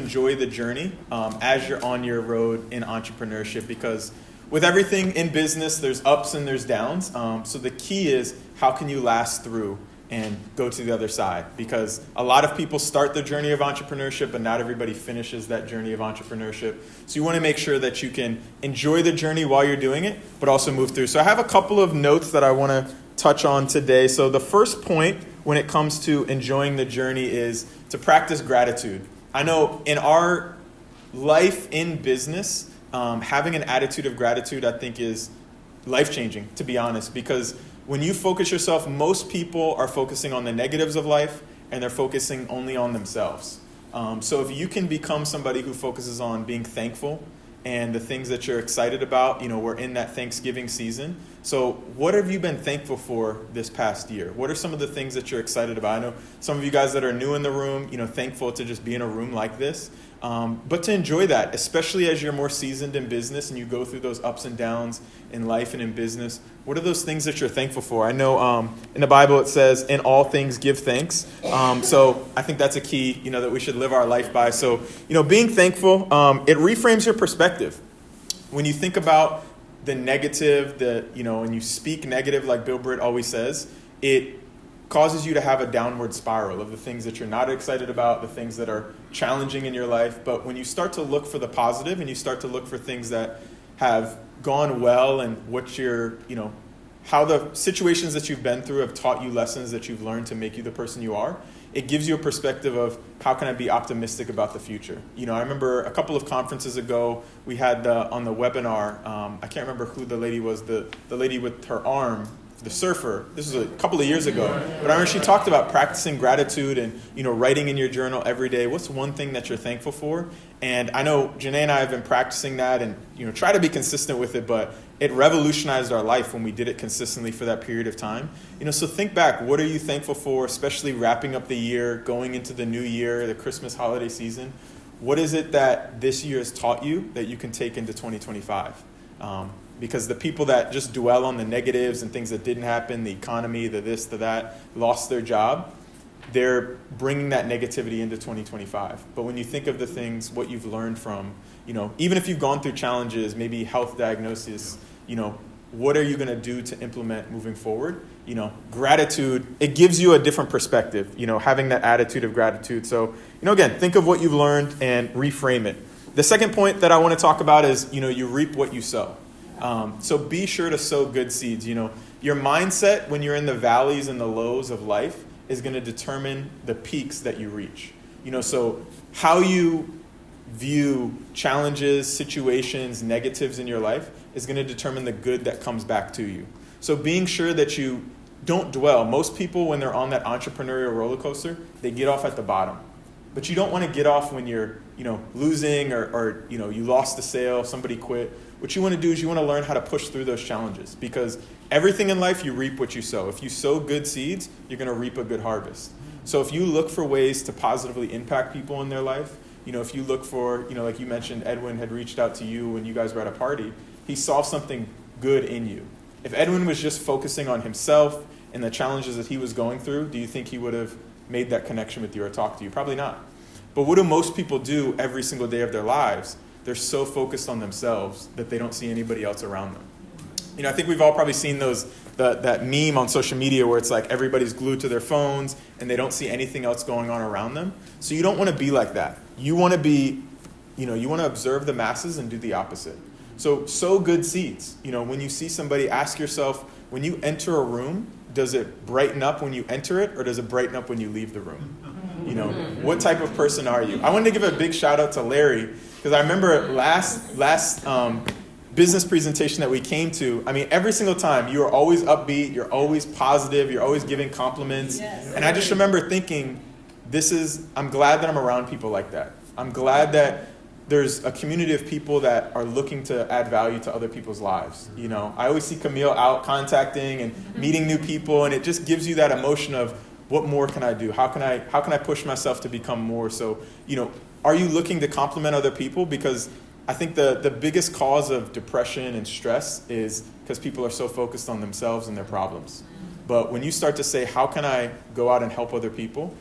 enjoy the journey as you're on your road in entrepreneurship, because with everything in business, there's ups and there's downs. So the key is, how can you last through and go to the other side? Because a lot of people start the journey of entrepreneurship, but not everybody finishes that journey of entrepreneurship. So you want to make sure that you can enjoy the journey while you're doing it, but also move through. So I have a couple of notes that I want to touch on today. So the first point when it comes to enjoying the journey is to practice gratitude. I know in our life in business, having an attitude of gratitude, I think, is life-changing, to be honest, because when you focus yourself, most people are focusing on the negatives of life, and they're focusing only on themselves. So if you can become somebody who focuses on being thankful and the things that you're excited about, we're in that Thanksgiving season. So what have you been thankful for this past year? What are some of the things that you're excited about? I know some of you guys that are new in the room, thankful to just be in a room like this. But to enjoy that, especially as you're more seasoned in business and you go through those ups and downs in life and in business, what are those things that you're thankful for? I know in the Bible it says, in all things give thanks. So I think that's a key, that we should live our life by. So, being thankful, it reframes your perspective. When you think about the negative, when you speak negative, like Bill Britt always says, it causes you to have a downward spiral of the things that you're not excited about, the things that are challenging in your life. But when you start to look for the positive and you start to look for things that have gone well and what you're, how the situations that you've been through have taught you lessons that you've learned to make you the person you are, it gives you a perspective of how can I be optimistic about the future. I remember a couple of conferences ago, we had on the webinar, I can't remember who the lady was, the lady with her arm, the surfer. This was a couple of years ago. But I remember she talked about practicing gratitude and, writing in your journal every day. What's one thing that you're thankful for? And I know Janae and I have been practicing that and, try to be consistent with it, but it revolutionized our life when we did it consistently for that period of time. So think back, what are you thankful for, especially wrapping up the year, going into the new year, the Christmas holiday season? What is it that this year has taught you that you can take into 2025? Because the people that just dwell on the negatives and things that didn't happen, the economy, the this, the that, lost their job, they're bringing that negativity into 2025. But when you think of the things, what you've learned from, even if you've gone through challenges, maybe health diagnosis, what are you going to do to implement moving forward? Gratitude, it gives you a different perspective, having that attitude of gratitude. So, again, think of what you've learned and reframe it. The second point that I want to talk about is, you reap what you sow. So be sure to sow good seeds. Your mindset when you're in the valleys and the lows of life is going to determine the peaks that you reach. So how you view challenges, situations, negatives in your life is going to determine the good that comes back to you. So being sure that you don't dwell. Most people, when they're on that entrepreneurial roller coaster, they get off at the bottom. But you don't want to get off when you're, losing or you lost the sale, somebody quit. What you want to do is you want to learn how to push through those challenges, because everything in life, you reap what you sow. If you sow good seeds, you're going to reap a good harvest. So if you look for ways to positively impact people in their life, if you look for, like you mentioned, Edwin had reached out to you when you guys were at a party, he saw something good in you. If Edwin was just focusing on himself and the challenges that he was going through, do you think he would have made that connection with you or talked to you? Probably not. But what do most people do every single day of their lives? They're so focused on themselves that they don't see anybody else around them. I think we've all probably seen that meme on social media where it's like everybody's glued to their phones and they don't see anything else going on around them. So you don't want to be like that. You want to be, you want to observe the masses and do the opposite. So sow good seeds. When you see somebody, ask yourself, when you enter a room, does it brighten up when you enter it or does it brighten up when you leave the room? What type of person are you? I wanted to give a big shout out to Larry, because I remember last business presentation that we came to, every single time you are always upbeat, you're always positive, you're always giving compliments. Yes. And I just remember thinking, I'm glad that I'm around people like that. I'm glad that there's a community of people that are looking to add value to other people's lives. I always see Camille out contacting and meeting new people, and it just gives you that emotion of, what more can I do? How can I push myself to become more? So, are you looking to compliment other people? Because I think the biggest cause of depression and stress is because people are so focused on themselves and their problems. But when you start to say, how can I go out and help other people?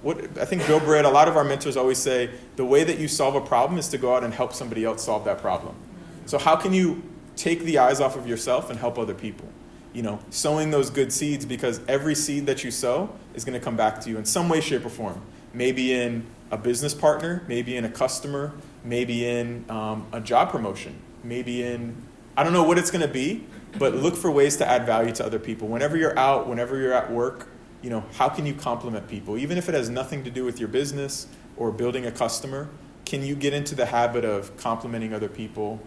What I think Bill Britt, a lot of our mentors always say, the way that you solve a problem is to go out and help somebody else solve that problem. So how can you take the eyes off of yourself and help other people? Sowing those good seeds, because every seed that you sow is going to come back to you in some way, shape, or form. Maybe in a business partner, maybe in a customer, maybe in a job promotion, maybe in, I don't know what it's going to be, but look for ways to add value to other people. Whenever you're out, whenever you're at work, how can you compliment people? Even if it has nothing to do with your business or building a customer, can you get into the habit of complimenting other people,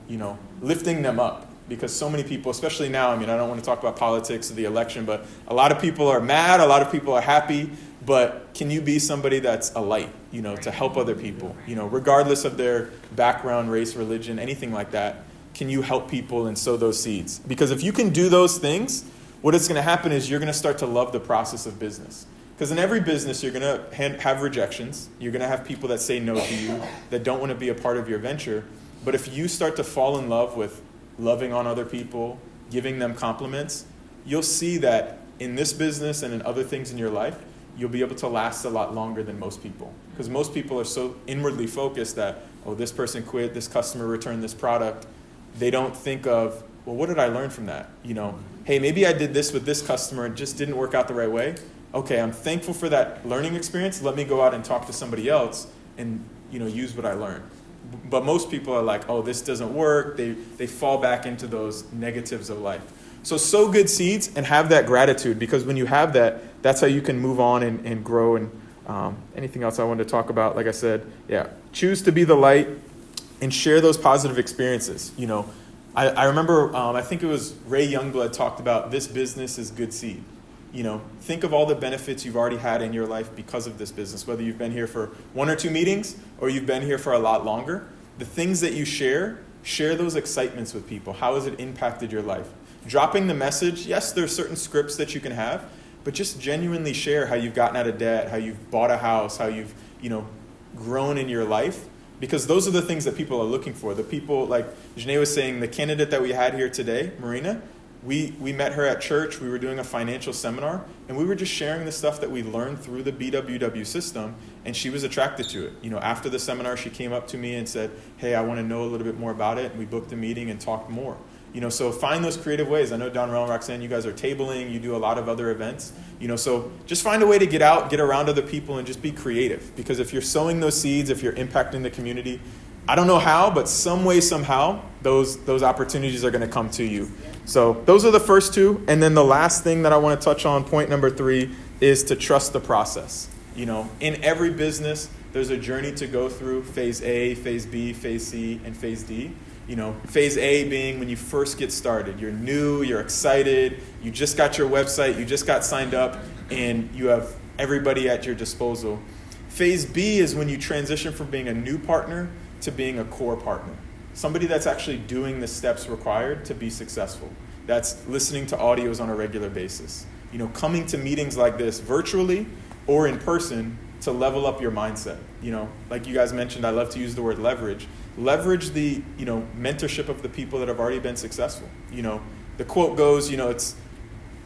lifting them up? Because so many people, especially now, I don't want to talk about politics or the election, but a lot of people are mad, a lot of people are happy, but can you be somebody that's a light, to help other people, regardless of their background, race, religion, anything like that? Can you help people and sow those seeds? Because if you can do those things, what is going to happen is you're going to start to love the process of business. Because in every business, you're going to have rejections. You're going to have people that say no to you, that don't want to be a part of your venture. But if you start to fall in love with loving on other people, giving them compliments, you'll see that in this business and in other things in your life, you'll be able to last a lot longer than most people. Because most people are so inwardly focused that, this person quit, this customer returned this product. They don't think of, what did I learn from that? Hey, maybe I did this with this customer and it just didn't work out the right way. Okay, I'm thankful for that learning experience. Let me go out and talk to somebody else and use what I learned. But most people are like, this doesn't work. They fall back into those negatives of life. So sow good seeds and have that gratitude, because when you have that, that's how you can move on and grow. And anything else I wanted to talk about, like I said, choose to be the light and share those positive experiences. I remember, I think it was Ray Youngblood talked about this business is good seed. Think of all the benefits you've already had in your life because of this business, whether you've been here for 1 or 2 meetings or you've been here for a lot longer. The things that you share those excitements with people. How has it impacted your life? Dropping the message, yes, there's certain scripts that you can have, but just genuinely share how you've gotten out of debt, how you've bought a house, how you've, grown in your life. Because those are the things that people are looking for. The people, like Janae was saying, the candidate that we had here today, Marina, we met her at church. We were doing a financial seminar, and we were just sharing the stuff that we learned through the BWW system, and she was attracted to it. After the seminar, she came up to me and said, hey, I want to know a little bit more about it, and we booked a meeting and talked more. So find those creative ways. I know Donrell and Roxanne, you guys are tabling, you do a lot of other events. So just find a way to get out, get around other people, and just be creative. Because if you're sowing those seeds, if you're impacting the community, I don't know how, but some way, somehow, those opportunities are going to come to you. So those are the first 2. And then the last thing that I want to touch on, point number 3, is to trust the process. In every business, there's a journey to go through: phase A, phase B, phase C, and phase D. Phase A being when you first get started. You're new, you're excited, you just got your website, you just got signed up, and you have everybody at your disposal. Phase B is when you transition from being a new partner to being a core partner. Somebody that's actually doing the steps required to be successful. That's listening to audios on a regular basis. Coming to meetings like this virtually or in person to level up your mindset. Like you guys mentioned, I love to use the word leverage. Leverage the, mentorship of the people that have already been successful. The quote goes, it's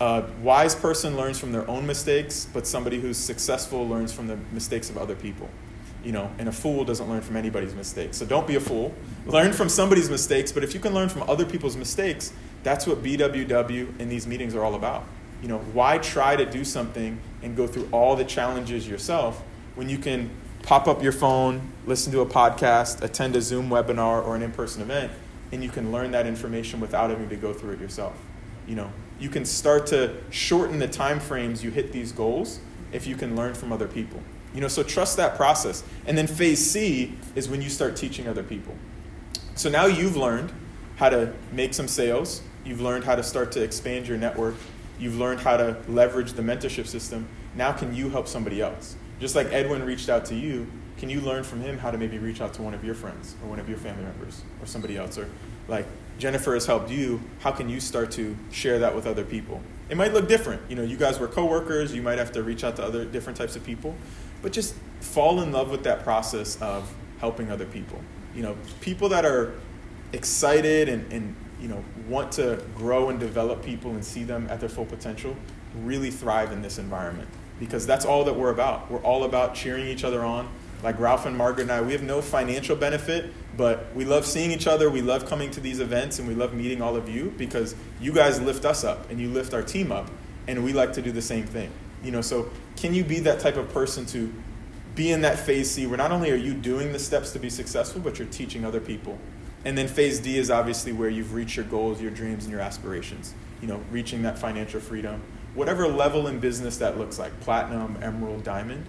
a wise person learns from their own mistakes, but somebody who's successful learns from the mistakes of other people. And a fool doesn't learn from anybody's mistakes. So don't be a fool. Learn from somebody's mistakes, but if you can learn from other people's mistakes, that's what BWW and these meetings are all about. Why try to do something and go through all the challenges yourself when you can pop up your phone, listen to a podcast, attend a Zoom webinar or an in-person event, and you can learn that information without having to go through it yourself. You can start to shorten the time frames you hit these goals if you can learn from other people. So trust that process. And then phase C is when you start teaching other people. So now you've learned how to make some sales. You've learned how to start to expand your network. You've learned how to leverage the mentorship system. Now can you help somebody else? Just like Edwin reached out to you, can you learn from him how to maybe reach out to one of your friends or one of your family members or somebody else? Or like Jennifer has helped you, how can you start to share that with other people? It might look different. You guys were coworkers. You might have to reach out to other different types of people. But just fall in love with that process of helping other people. People that are excited and want to grow and develop people and see them at their full potential, really thrive in this environment, because that's all that we're about. We're all about cheering each other on. Like Ralph and Margaret and I, we have no financial benefit, but we love seeing each other. We love coming to these events, and we love meeting all of you because you guys lift us up and you lift our team up, and we like to do the same thing. So can you be that type of person to be in that phase C where not only are you doing the steps to be successful, but you're teaching other people? And then phase D is obviously where you've reached your goals, your dreams, and your aspirations. Reaching that financial freedom, whatever level in business that looks like, platinum, emerald, diamond.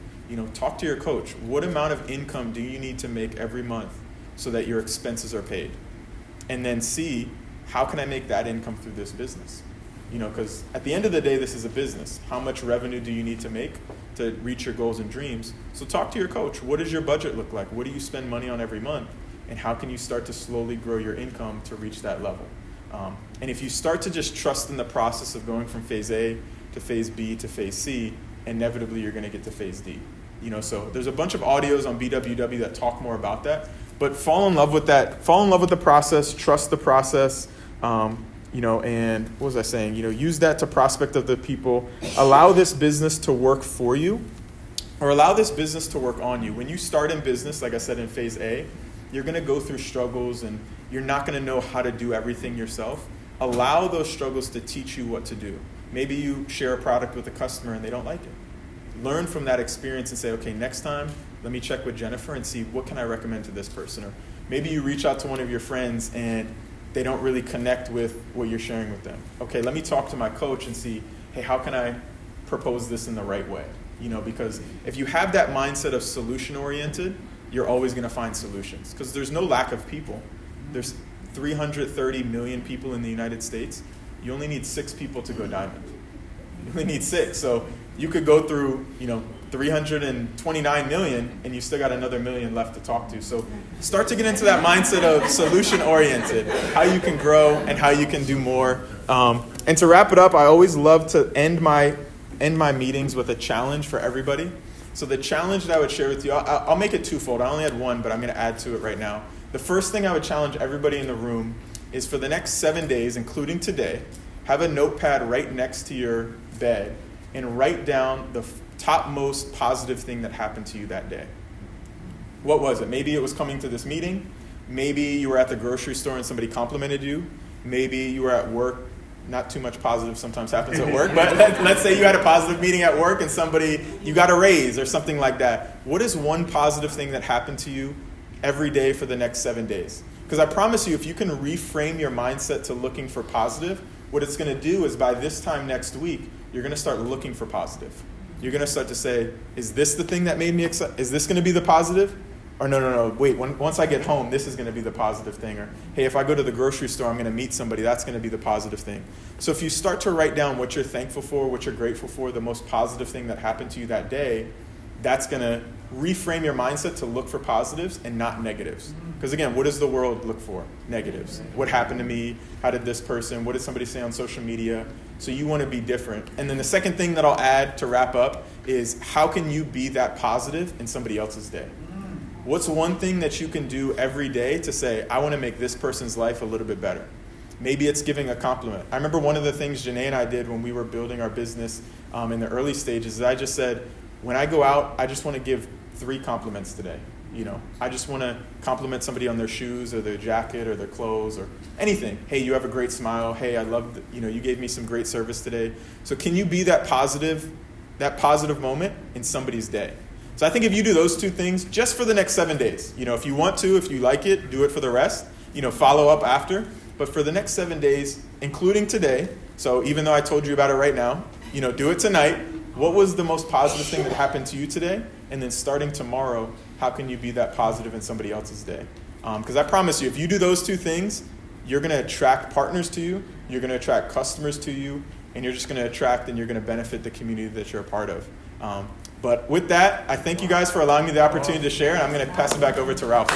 Talk to your coach. What amount of income do you need to make every month so that your expenses are paid? And then see, how can I make that income through this business? Because at the end of the day, this is a business. How much revenue do you need to make to reach your goals and dreams? So talk to your coach. What does your budget look like? What do you spend money on every month? And how can you start to slowly grow your income to reach that level? And if you start to just trust in the process of going from phase A to phase B to phase C, inevitably you're going to get to phase D. So there's a bunch of audios on BWW that talk more about that. But fall in love with that. Fall in love with the process. Trust the process. And what was I saying? Use that to prospect other people. Allow this business to work for you, or allow this business to work on you. When you start in business, like I said in phase A, you're going to go through struggles, and you're not going to know how to do everything yourself. Allow those struggles to teach you what to do. Maybe you share a product with a customer and they don't like it. Learn from that experience and say, okay, next time, let me check with Jennifer and see what can I recommend to this person. Or maybe you reach out to one of your friends and they don't really connect with what you're sharing with them. Okay, let me talk to my coach and see, hey, how can I propose this in the right way? Because if you have that mindset of solution-oriented, you're always going to find solutions, because there's no lack of people. There's 330 million people in the United States. You only need 6 people to go diamond. You only need 6. So you could go through, 329 million, and you still got another million left to talk to. So start to get into that mindset of solution-oriented, how you can grow and how you can do more. And to wrap it up, I always love to end my meetings with a challenge for everybody. So the challenge that I would share with you, I'll make it twofold. I only had one, but I'm going to add to it right now. The first thing I would challenge everybody in the room is, for the next 7 days, including today, have a notepad right next to your bed and write down the top most positive thing that happened to you that day. What was it? Maybe it was coming to this meeting. Maybe you were at the grocery store and somebody complimented you. Maybe you were at work. Not too much positive sometimes happens at work, but let's say you had a positive meeting at work and you got a raise or something like that. What is one positive thing that happened to you every day for the next 7 days? Because I promise you, if you can reframe your mindset to looking for positive, what it's going to do is, by this time next week, you're going to start looking for positive. You're going to start to say, is this the thing that made me excited? Is this going to be the positive? Or no, wait, once I get home, this is going to be the positive thing. Or, hey, if I go to the grocery store, I'm going to meet somebody. That's going to be the positive thing. So if you start to write down what you're thankful for, what you're grateful for, the most positive thing that happened to you that day, that's going to reframe your mindset to look for positives and not negatives. Because again, what does the world look for? Negatives. What happened to me? How did this person? What did somebody say on social media? So you want to be different. And then the second thing that I'll add to wrap up is, how can you be that positive in somebody else's day? What's one thing that you can do every day to say, I want to make this person's life a little bit better? Maybe it's giving a compliment. I remember one of the things Janae and I did when we were building our business in the early stages is I just said, when I go out, I just want to give 3 compliments today. I just want to compliment somebody on their shoes or their jacket or their clothes or anything. Hey, you have a great smile. Hey, I love, you gave me some great service today. So can you be that positive moment in somebody's day? So I think if you do those 2 things just for the next 7 days, if you want to, if you like it, do it for the rest, follow up after. But for the next 7 days, including today, so even though I told you about it right now, do it tonight. What was the most positive thing that happened to you today? And then starting tomorrow, how can you be that positive in somebody else's day? Because I promise you, if you do those 2 things, you're going to attract partners to you, you're going to attract customers to you, and you're just going to attract and you're going to benefit the community that you're a part of. But with that, I thank you guys for allowing me the opportunity to share, and I'm going to pass it back over to Ralph.